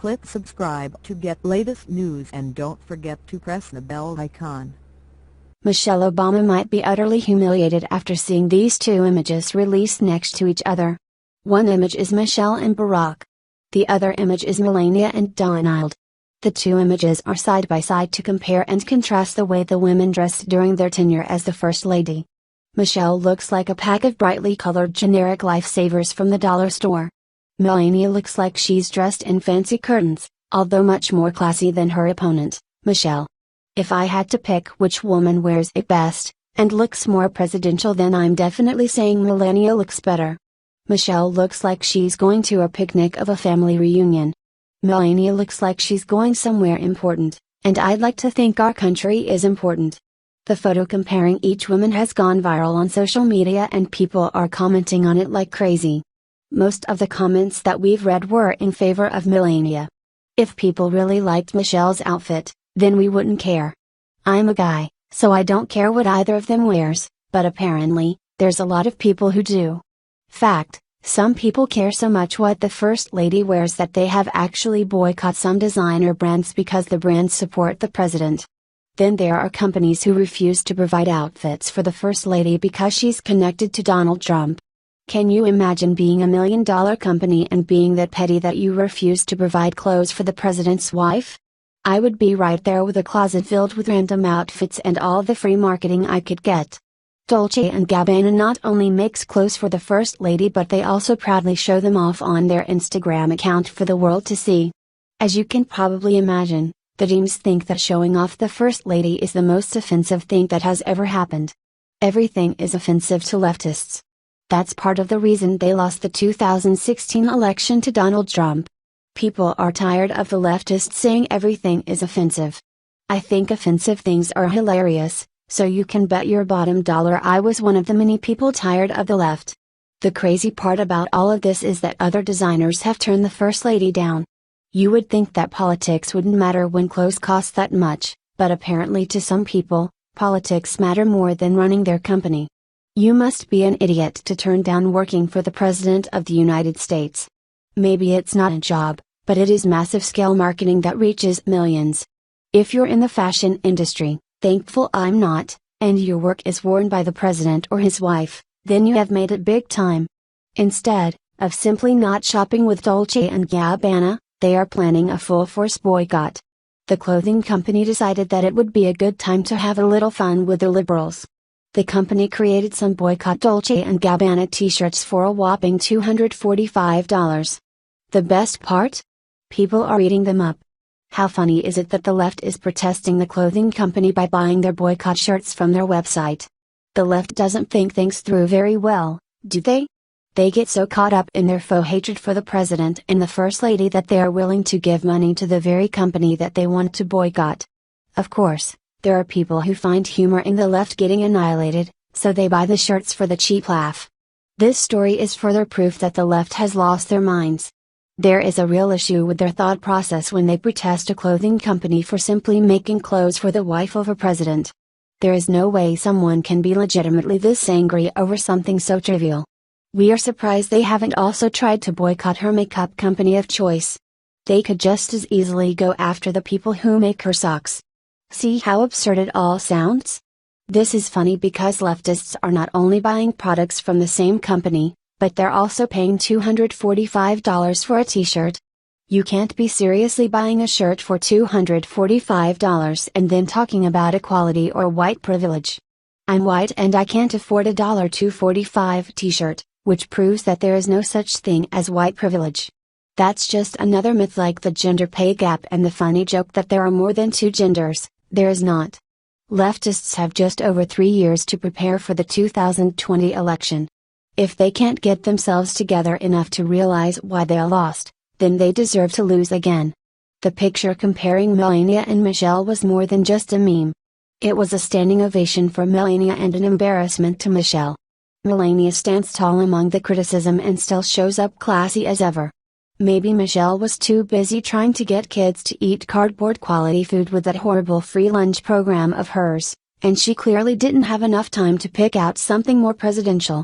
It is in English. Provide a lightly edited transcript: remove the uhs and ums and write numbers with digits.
Click subscribe to get latest news and don't forget to press the bell icon. Michelle Obama might be utterly humiliated after seeing these two images released next to each other. One image is Michelle and Barack. The other image is Melania and Donald. The two images are side by side to compare and contrast the way the women dressed during their tenure as the First Lady. Michelle looks like a pack of brightly colored generic lifesavers from the dollar store. Melania looks like she's dressed in fancy curtains, although much more classy than her opponent, Michelle. If I had to pick which woman wears it best, and looks more presidential, then I'm definitely saying Melania looks better. Michelle looks like she's going to a picnic of a family reunion. Melania looks like she's going somewhere important, and I'd like to think our country is important. The photo comparing each woman has gone viral on social media and people are commenting on it like crazy. Most of the comments that we've read were in favor of Melania. If people really liked Michelle's outfit, then we wouldn't care. I'm a guy, so I don't care what either of them wears, but apparently, there's a lot of people who do. Fact, some people care so much what the First Lady wears that they have actually boycotted some designer brands because the brands support the president. Then there are companies who refuse to provide outfits for the First Lady because she's connected to Donald Trump. Can you imagine being $1 million company and being that petty that you refuse to provide clothes for the president's wife? I would be right there with a closet filled with random outfits and all the free marketing I could get. Dolce & Gabbana not only makes clothes for the First Lady, but they also proudly show them off on their Instagram account for the world to see. As you can probably imagine, the Dems think that showing off the First Lady is the most offensive thing that has ever happened. Everything is offensive to leftists. That's part of the reason they lost the 2016 election to Donald Trump. People are tired of the leftists saying everything is offensive. I think offensive things are hilarious, so you can bet your bottom dollar I was one of the many people tired of the left. The crazy part about all of this is that other designers have turned the First Lady down. You would think that politics wouldn't matter when clothes cost that much, but apparently to some people, politics matter more than running their company. You must be an idiot to turn down working for the President of the United States. Maybe it's not a job, but it is massive scale marketing that reaches millions. If you're in the fashion industry, thankful I'm not, and your work is worn by the president or his wife, then you have made it big time. Instead of simply not shopping with Dolce & Gabbana, they are planning a full-force boycott. The clothing company decided that it would be a good time to have a little fun with the liberals. The company created some boycott Dolce & Gabbana t-shirts for a whopping $245. The best part? People are eating them up. How funny is it that the left is protesting the clothing company by buying their boycott shirts from their website? The left doesn't think things through very well, do they? They get so caught up in their faux hatred for the president and the First Lady that they are willing to give money to the very company that they want to boycott. Of course, there are people who find humor in the left getting annihilated, so they buy the shirts for the cheap laugh. This story is further proof that the left has lost their minds. There is a real issue with their thought process when they protest a clothing company for simply making clothes for the wife of a president. There is no way someone can be legitimately this angry over something so trivial. We are surprised they haven't also tried to boycott her makeup company of choice. They could just as easily go after the people who make her socks. See how absurd it all sounds? This is funny because leftists are not only buying products from the same company, but they're also paying $245 for a t-shirt. You can't be seriously buying a shirt for $245 and then talking about equality or white privilege. I'm white and I can't afford a $245 t-shirt, which proves that there is no such thing as white privilege. That's just another myth like the gender pay gap and the funny joke that there are more than two genders. There is not. Leftists have just over 3 years to prepare for the 2020 election. If they can't get themselves together enough to realize why they lost, then they deserve to lose again. The picture comparing Melania and Michelle was more than just a meme. It was a standing ovation for Melania and an embarrassment to Michelle. Melania stands tall among the criticism and still shows up classy as ever. Maybe Michelle was too busy trying to get kids to eat cardboard quality food with that horrible free lunch program of hers, and she clearly didn't have enough time to pick out something more presidential.